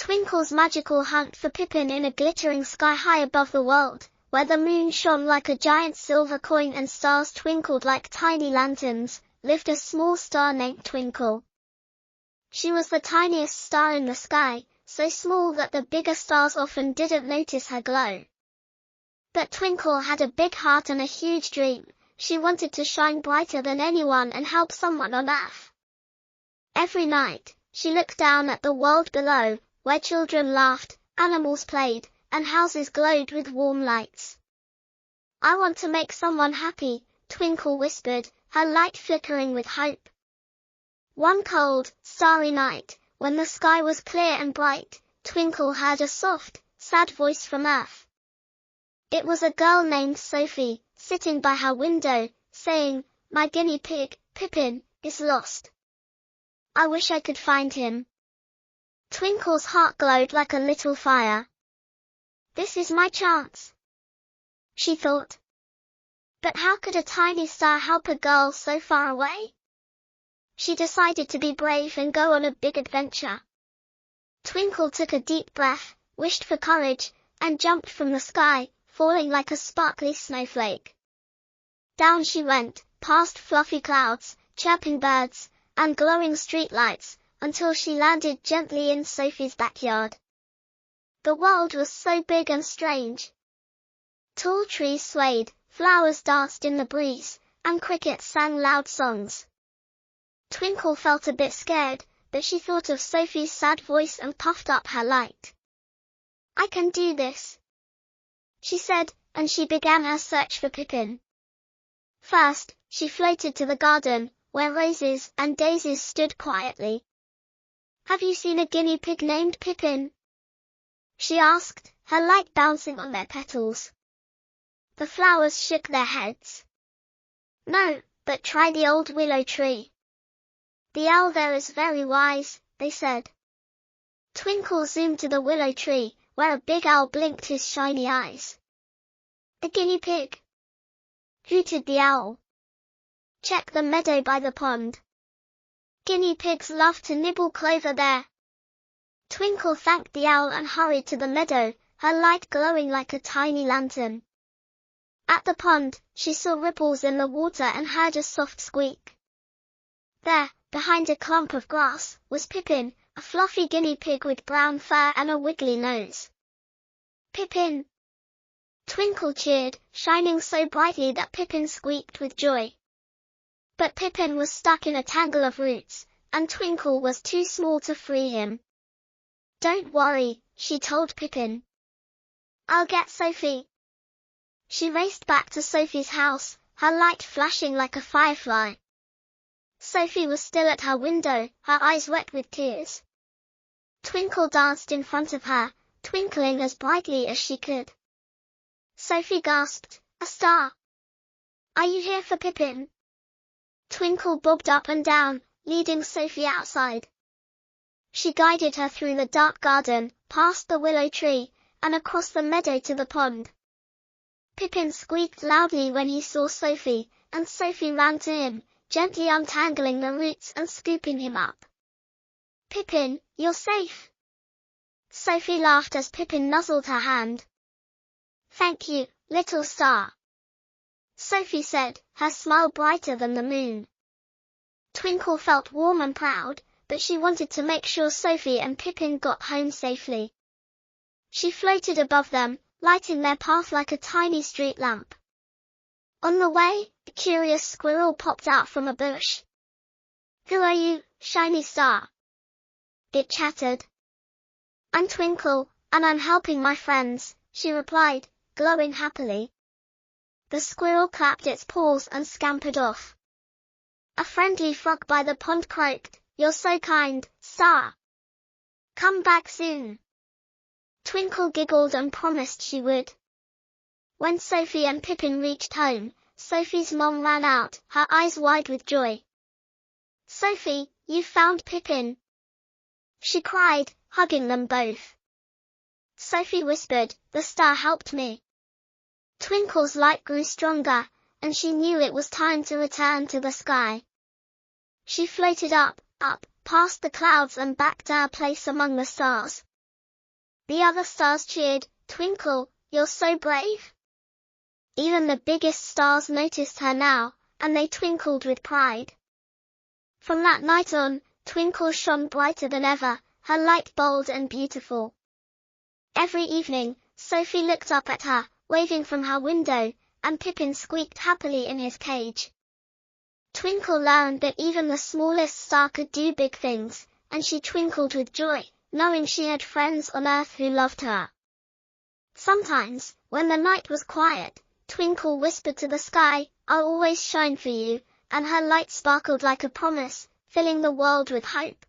Twinkle's magical hunt for Pippin. In a glittering sky high above the world, where the moon shone like a giant silver coin and stars twinkled like tiny lanterns, lived a small star named Twinkle. She was the tiniest star in the sky, so small that the bigger stars often didn't notice her glow. But Twinkle had a big heart and a huge dream. She wanted to shine brighter than anyone and help someone on Earth. Every night, she looked down at the world below, where children laughed, animals played, and houses glowed with warm lights. "I want to make someone happy," Twinkle whispered, her light flickering with hope. One cold, starry night, when the sky was clear and bright, Twinkle heard a soft, sad voice from Earth. It was a girl named Sophie, sitting by her window, saying, "My guinea pig, Pippin, is lost. I wish I could find him." Twinkle's heart glowed like a little fire. "This is my chance," she thought. But how could a tiny star help a girl so far away? She decided to be brave and go on a big adventure. Twinkle took a deep breath, wished for courage, and jumped from the sky, falling like a sparkly snowflake. Down she went, past fluffy clouds, chirping birds, and glowing streetlights, until she landed gently in Sophie's backyard. The world was so big and strange. Tall trees swayed, flowers danced in the breeze, and crickets sang loud songs. Twinkle felt a bit scared, but she thought of Sophie's sad voice and puffed up her light. "I can do this," she said, and she began her search for Pippin. First, she floated to the garden, where roses and daisies stood quietly. "Have you seen a guinea pig named Pippin?" she asked, her light bouncing on their petals. The flowers shook their heads. "No, but try the old willow tree. The owl there is very wise," they said. Twinkle zoomed to the willow tree, where a big owl blinked his shiny eyes. "A guinea pig," hooted the owl. "Check the meadow by the pond. Guinea pigs love to nibble clover there." Twinkle thanked the owl and hurried to the meadow, her light glowing like a tiny lantern. At the pond, she saw ripples in the water and heard a soft squeak. There, behind a clump of grass, was Pippin, a fluffy guinea pig with brown fur and a wiggly nose. "Pippin!" Twinkle cheered, shining so brightly that Pippin squeaked with joy. But Pippin was stuck in a tangle of roots, and Twinkle was too small to free him. "Don't worry," she told Pippin. "I'll get Sophie." She raced back to Sophie's house, her light flashing like a firefly. Sophie was still at her window, her eyes wet with tears. Twinkle danced in front of her, twinkling as brightly as she could. Sophie gasped, "A star! Are you here for Pippin?" Twinkle bobbed up and down, leading Sophie outside. She guided her through the dark garden, past the willow tree, and across the meadow to the pond. Pippin squeaked loudly when he saw Sophie, and Sophie ran to him, gently untangling the roots and scooping him up. "Pippin, you're safe." Sophie laughed as Pippin nuzzled her hand. "Thank you, little star," Sophie said, her smile brighter than the moon. Twinkle felt warm and proud, but she wanted to make sure Sophie and Pippin got home safely. She floated above them, lighting their path like a tiny street lamp. On the way, a curious squirrel popped out from a bush. "Who are you, shiny star?" it chattered. "I'm Twinkle, and I'm helping my friends," she replied, glowing happily. The squirrel clapped its paws and scampered off. A friendly frog by the pond croaked, "You're so kind, star. Come back soon." Twinkle giggled and promised she would. When Sophie and Pippin reached home, Sophie's mom ran out, her eyes wide with joy. "Sophie, you found Pippin," she cried, hugging them both. Sophie whispered, "The star helped me." Twinkle's light grew stronger, and she knew it was time to return to the sky. She floated up, past the clouds and back to her place among the stars. The other stars cheered, "Twinkle, you're so brave." Even the biggest stars noticed her now, and they twinkled with pride. From that night on, Twinkle shone brighter than ever, her light bold and beautiful. Every evening, Sophie looked up at her, waving from her window, and Pippin squeaked happily in his cage. Twinkle learned that even the smallest star could do big things, and she twinkled with joy, knowing she had friends on Earth who loved her. Sometimes, when the night was quiet, Twinkle whispered to the sky, "I'll always shine for you," and her light sparkled like a promise, filling the world with hope.